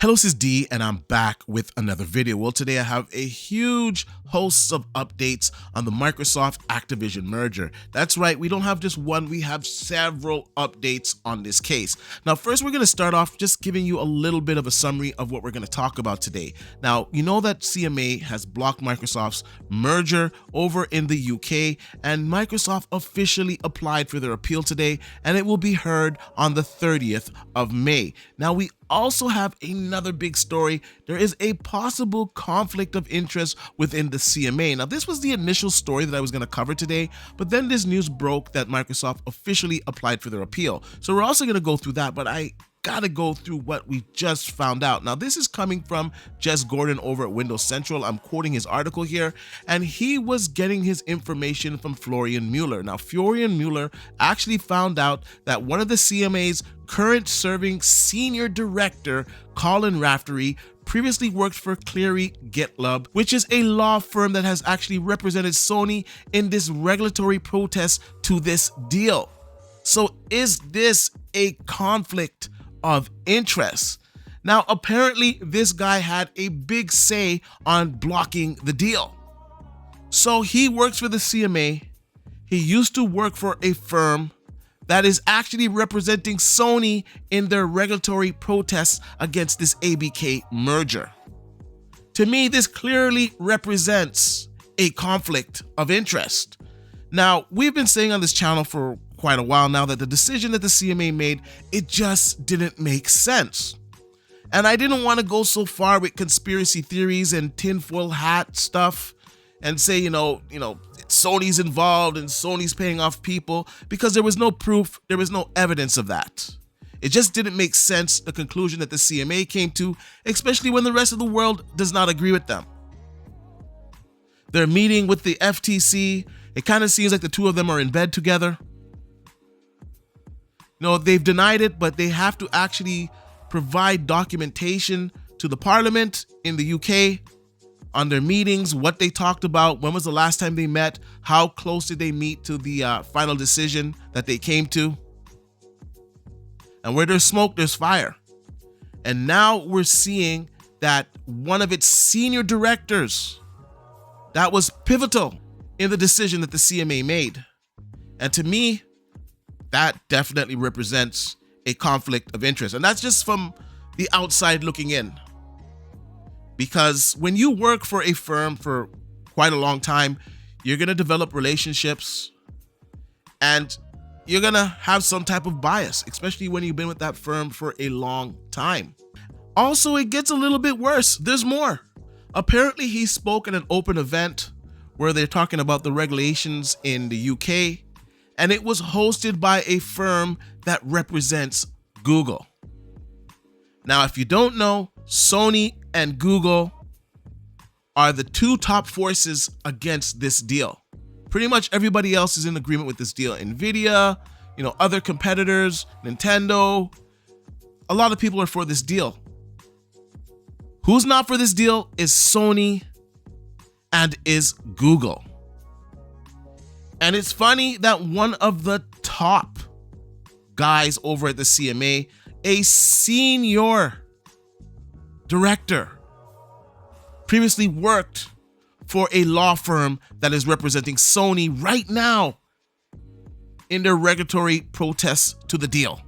Hello, this is D, and I'm back with another video. Well, today I have a huge host of updates on the Microsoft-Activision merger. That's right, we don't have just one, we have several updates on this case. Now, first we're going to start off just giving you a little bit of a summary of what we're going to talk about today. Now, you know that CMA has blocked Microsoft's merger over in the UK, and Microsoft officially applied for their appeal today, and it will be heard on the 30th of May. Now, we also have another big story. There is a possible conflict of interest within the CMA. Now, this was the initial story that I was going to cover today, but then this news broke that Microsoft officially applied for their appeal. So we're also going to go through that, but I gotta go through what we just found out. Now, this is coming from Jess Gordon over at Windows Central. I'm quoting his article here, and he was getting his information from Florian Mueller. Now, Florian Mueller actually found out that one of the CMA's current serving senior director, Colin Raftery, previously worked for Cleary GitLab, which is a law firm that has actually represented Sony in this regulatory protest to this deal. So is this a conflict of interest? Now, apparently this guy had a big say on blocking the deal. So he works for the CMA. He used to work for a firm that is actually representing Sony in their regulatory protests against this ABK merger. To me, this clearly represents a conflict of interest. Now, we've been saying on this channel for quite a while now that the decision that the CMA made, it just didn't make sense. And I didn't want to go so far with conspiracy theories and tinfoil hat stuff and say, Sony's involved and Sony's paying off people, because there was no proof, there was no evidence of that. It just didn't make sense, the conclusion that the CMA came to, especially when the rest of the world does not agree with them. They're meeting with the FTC. It kind of seems like the two of them are in bed together. They've denied it, but they have to actually provide documentation to the Parliament in the UK on their meetings, what they talked about, when was the last time they met, how close did they meet to the final decision that they came to. And where there's smoke, there's fire. And now we're seeing that one of its senior directors that was pivotal in the decision that the CMA made. And to me, that definitely represents a conflict of interest. And that's just from the outside looking in. Because when you work for a firm for quite a long time, you're going to develop relationships and you're going to have some type of bias, especially when you've been with that firm for a long time. Also, it gets a little bit worse. There's more. Apparently, he spoke at an open event where they're talking about the regulations in the UK, and it was hosted by a firm that represents Google. Now, if you don't know, Sony and Google are the two top forces against this deal. Pretty much everybody else is in agreement with this deal. Nvidia, other competitors, Nintendo, a lot of people are for this deal. Who's not for this deal is Sony and is Google. And it's funny that one of the top guys over at the CMA, a senior director, previously worked for a law firm that is representing Sony right now in their regulatory protests to the deal.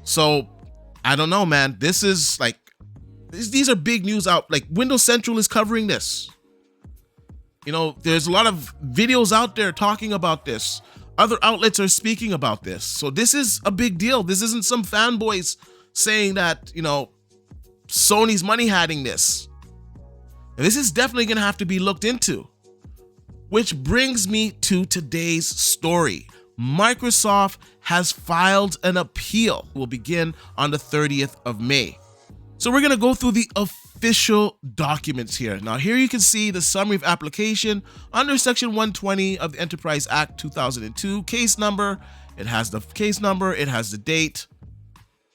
So, I don't know, man. This is these are big news out. Like, Windows Central is covering this. There's a lot of videos out there talking about this. Other outlets are speaking about this. So this is a big deal. This isn't some fanboys saying that, Sony's money hiding this. And this is definitely going to have to be looked into. Which brings me to today's story. Microsoft has filed an appeal. It will begin on the 30th of May. So we're going to go through the official documents here. Now, here you can see the summary of application under Section 120 of the Enterprise Act 2002. Case number. It has the case number. It has the date.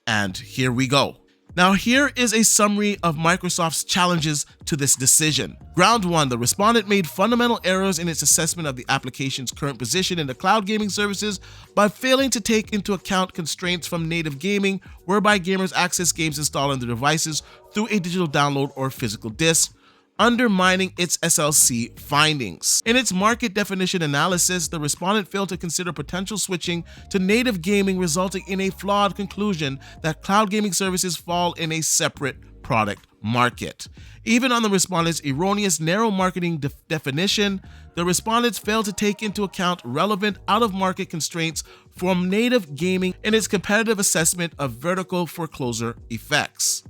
And here we go. Now here is a summary of Microsoft's challenges to this decision. Ground 1, the respondent made fundamental errors in its assessment of the application's current position in the cloud gaming services by failing to take into account constraints from native gaming, whereby gamers access games installed on their devices through a digital download or physical disc, undermining its SLC findings. In its market definition analysis, the respondent failed to consider potential switching to native gaming, resulting in a flawed conclusion that cloud gaming services fall in a separate product market. Even on the respondent's erroneous narrow marketing definition, the respondents failed to take into account relevant out-of-market constraints from native gaming in its competitive assessment of vertical foreclosure effects.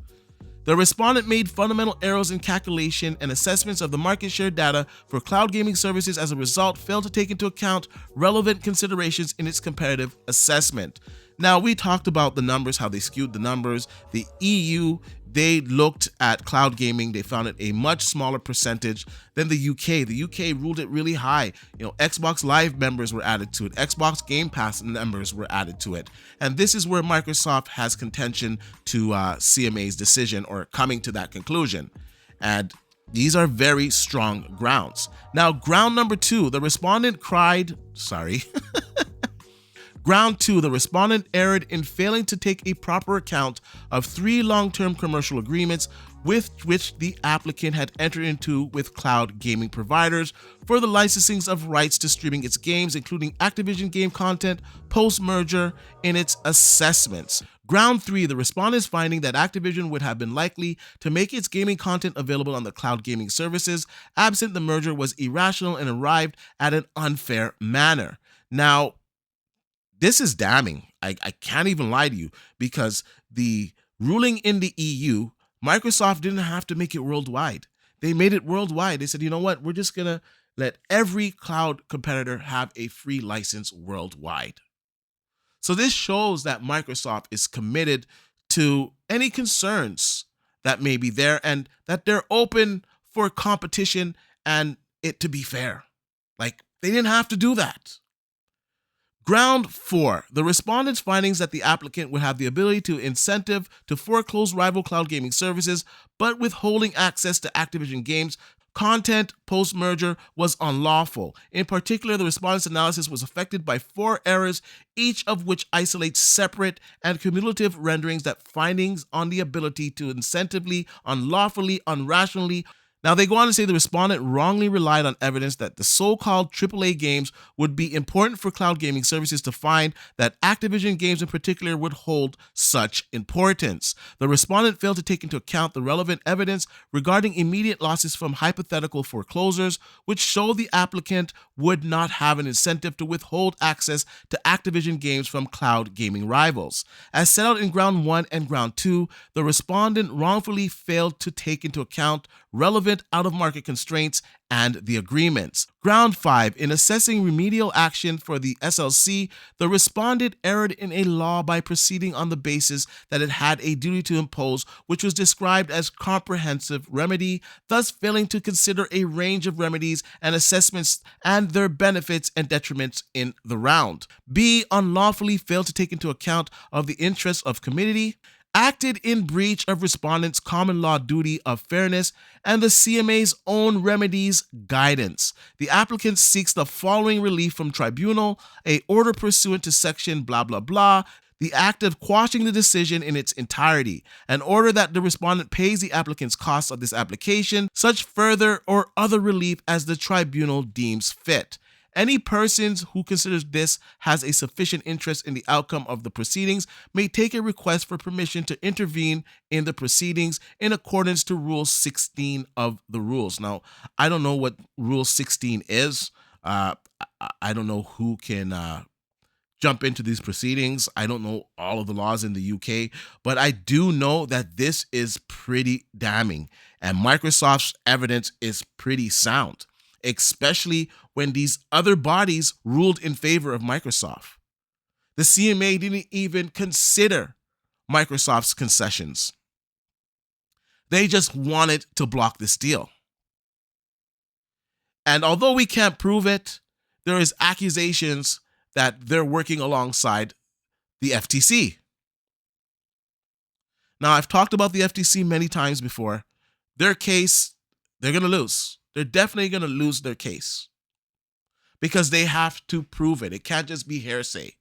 The respondent made fundamental errors in calculation and assessments of the market share data for cloud gaming services. As a result, failed to take into account relevant considerations in its competitive assessment. Now, we talked about the numbers, how they skewed the numbers. The EU, they looked at cloud gaming. They found it a much smaller percentage than the UK. The UK ruled it really high. Xbox Live members were added to it. Xbox Game Pass members were added to it. And this is where Microsoft has contention to CMA's decision, or coming to that conclusion. And these are very strong grounds. Now, ground number 2, the respondent Ground 2, the respondent erred in failing to take a proper account of 3 long-term commercial agreements with which the applicant had entered into with cloud gaming providers for the licensing of rights to streaming its games, including Activision game content, post-merger in its assessments. Ground 3, the respondent's finding that Activision would have been likely to make its gaming content available on the cloud gaming services absent the merger was irrational and arrived at an unfair manner. Now, this is damning. I can't even lie to you, because the ruling in the EU, Microsoft didn't have to make it worldwide. They made it worldwide. They said, you know what? We're just going to let every cloud competitor have a free license worldwide. So this shows that Microsoft is committed to any concerns that may be there, and that they're open for competition and it to be fair. Like, they didn't have to do that. Ground 4, the respondent's findings that the applicant would have the ability to incentive to foreclose rival cloud gaming services, but withholding access to Activision games content post-merger was unlawful. In particular, the respondent's analysis was affected by 4 errors, each of which isolates separate and cumulative renderings that findings on the ability to incentively, unlawfully, unrationally. Now, they go on to say the respondent wrongly relied on evidence that the so-called AAA games would be important for cloud gaming services to find that Activision games in particular would hold such importance. The respondent failed to take into account the relevant evidence regarding immediate losses from hypothetical foreclosures, which show the applicant would not have an incentive to withhold access to Activision games from cloud gaming rivals. As set out in Ground 1 and Ground 2, the respondent wrongfully failed to take into account relevant out-of-market constraints and the agreements. Ground 5, in assessing remedial action for the SLC, the respondent erred in a law by proceeding on the basis that it had a duty to impose, which was described as comprehensive remedy, thus failing to consider a range of remedies and assessments and their benefits and detriments in the round. B, unlawfully failed to take into account of the interests of community, acted in breach of respondent's common law duty of fairness and the CMA's own remedies guidance. The applicant seeks the following relief from tribunal: a order pursuant to section blah blah blah, the act of quashing the decision in its entirety, an order that the respondent pays the applicant's costs of this application, such further or other relief as the tribunal deems fit. Any persons who considers this has a sufficient interest in the outcome of the proceedings may take a request for permission to intervene in the proceedings in accordance to Rule 16 of the rules. Now, I don't know what Rule 16 is. I don't know who can jump into these proceedings. I don't know all of the laws in the UK, but I do know that this is pretty damning, and Microsoft's evidence is pretty sound, especially when these other bodies ruled in favor of Microsoft. The CMA didn't even consider Microsoft's concessions. They just wanted to block this deal. And although we can't prove it, there is accusations that they're working alongside the FTC. Now, I've talked about the FTC many times before. Their case, they're going to lose. They're definitely going to lose their case because they have to prove it. It can't just be hearsay.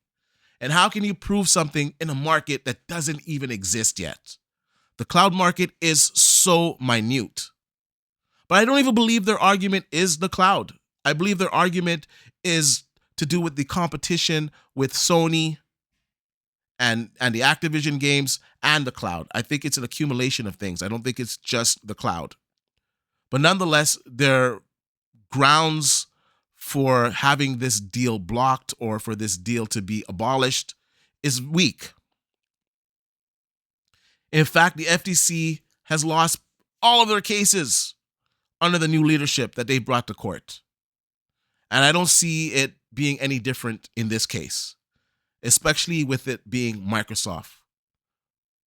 And how can you prove something in a market that doesn't even exist yet? The cloud market is so minute. But I don't even believe their argument is the cloud. I believe their argument is to do with the competition with Sony and the Activision games and the cloud. I think it's an accumulation of things. I don't think it's just the cloud. But nonetheless, their grounds for having this deal blocked or for this deal to be abolished is weak. In fact, the FTC has lost all of their cases under the new leadership that they brought to court. And I don't see it being any different in this case, especially with it being Microsoft,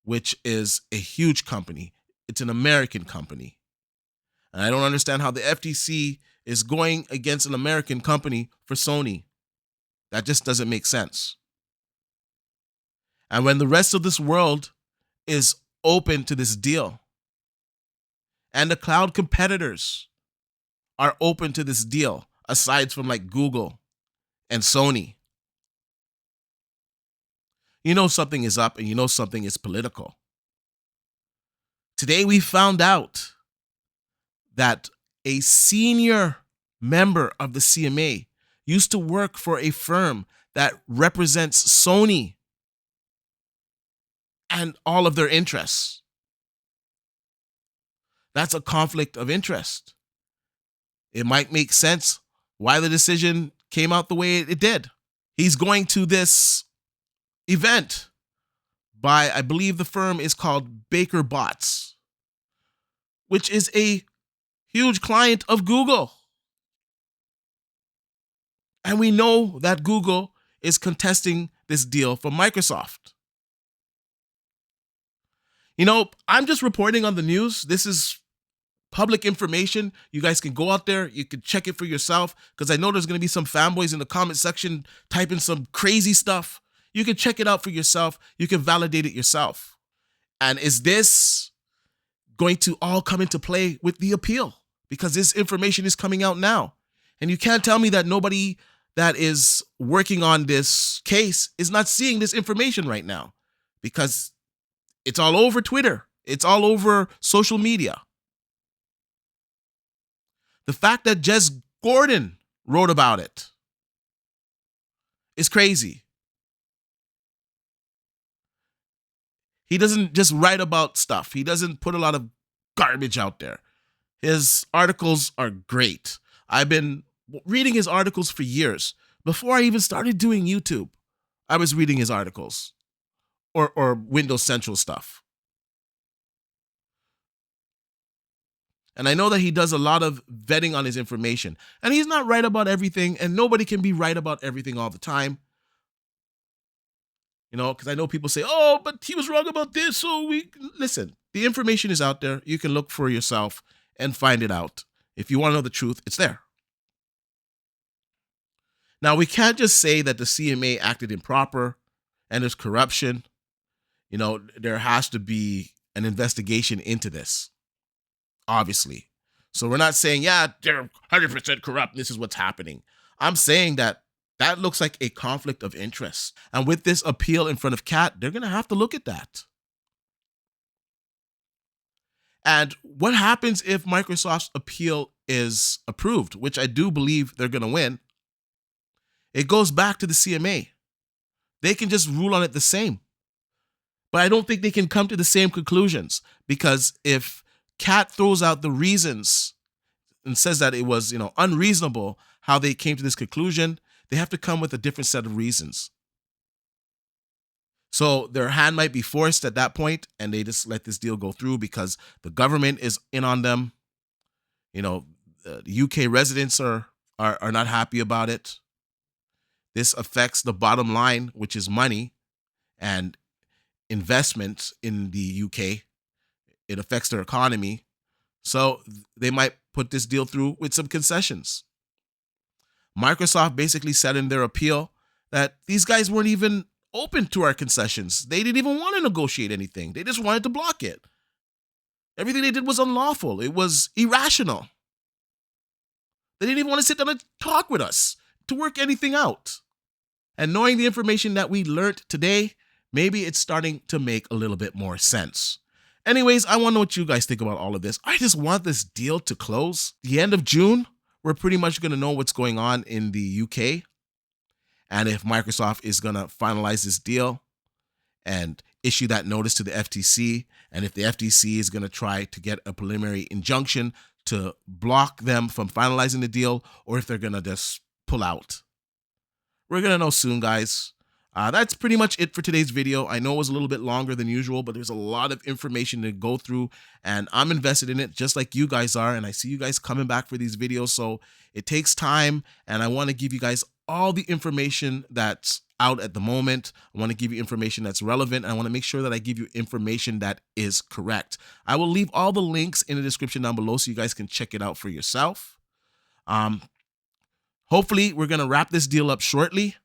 which is a huge company. It's an American company. And I don't understand how the FTC is going against an American company for Sony. That just doesn't make sense. And when the rest of this world is open to this deal, and the cloud competitors are open to this deal, aside from like Google and Sony, you know something is up and you know something is political. Today we found out that a senior member of the CMA used to work for a firm that represents Sony and all of their interests. That's a conflict of interest. It might make sense why the decision came out the way it did. He's going to this event by, I believe the firm is called Baker Botts, which is a huge client of Google. And we know that Google is contesting this deal from Microsoft. You know, I'm just reporting on the news. This is public information. You guys can go out there. You can check it for yourself because I know there's going to be some fanboys in the comment section typing some crazy stuff. You can check it out for yourself. You can validate it yourself. And is this going to all come into play with the appeal? Because this information is coming out now. And you can't tell me that nobody that is working on this case is not seeing this information right now, because it's all over Twitter. It's all over social media. The fact that Jez Gordon wrote about it is crazy. He doesn't just write about stuff. He doesn't put a lot of garbage out there. His articles are great. I've been reading his articles for years. Before I even started doing YouTube, I was reading his articles or Windows Central stuff. And I know that he does a lot of vetting on his information. And he's not right about everything, and nobody can be right about everything all the time. You know, because I know people say, oh, but he was wrong about this. So listen, the information is out there. You can look for yourself and find it out. If you want to know the truth, it's there. Now, we can't just say that the CMA acted improper and there's corruption. You know, there has to be an investigation into this, obviously. So we're not saying, yeah, they're 100% corrupt. This is what's happening. I'm saying that looks like a conflict of interest. And with this appeal in front of CAT, they're going to have to look at that. And what happens if Microsoft's appeal is approved, which I do believe they're going to win? It goes back to the CMA. They can just rule on it the same. But I don't think they can come to the same conclusions, because if CAT throws out the reasons and says that it was, unreasonable how they came to this conclusion, they have to come with a different set of reasons. So their hand might be forced at that point, and they just let this deal go through because the government is in on them. The UK residents are not happy about it. This affects the bottom line, which is money and investments in the UK. It affects their economy. So they might put this deal through with some concessions. Microsoft basically said in their appeal that these guys weren't even open to our concessions. They didn't even want to negotiate anything. They just wanted to block it. Everything they did was unlawful. It was irrational. They didn't even want to sit down and talk with us to work anything out. And knowing the information that we learned today, maybe it's starting to make a little bit more sense. Anyways, I want to know what you guys think about all of this. I just want this deal to close. The end of June, we're pretty much going to know what's going on in the UK. And if Microsoft is going to finalize this deal and issue that notice to the FTC, and if the FTC is going to try to get a preliminary injunction to block them from finalizing the deal, or if they're going to just pull out. We're going to know soon, guys. That's pretty much it for today's video. I know it was a little bit longer than usual, but there's a lot of information to go through, and I'm invested in it just like you guys are, and I see you guys coming back for these videos, so it takes time, and I want to give you guys all the information that's out at the moment. I want to give you information that's relevant, and I want to make sure that I give you information that is correct. I will leave all the links in the description down below so you guys can check it out for yourself. Hopefully, we're going to wrap this deal up shortly.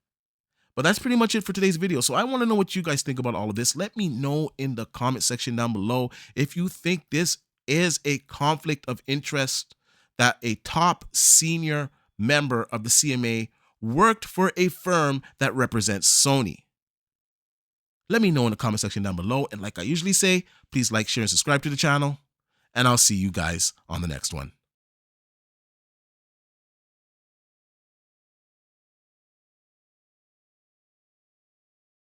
But that's pretty much it for today's video. So I want to know what you guys think about all of this. Let me know in the comment section down below if you think this is a conflict of interest, that a top senior member of the CMA worked for a firm that represents Sony. Let me know in the comment section down below. And like I usually say, please like, share, and subscribe to the channel. And I'll see you guys on the next one.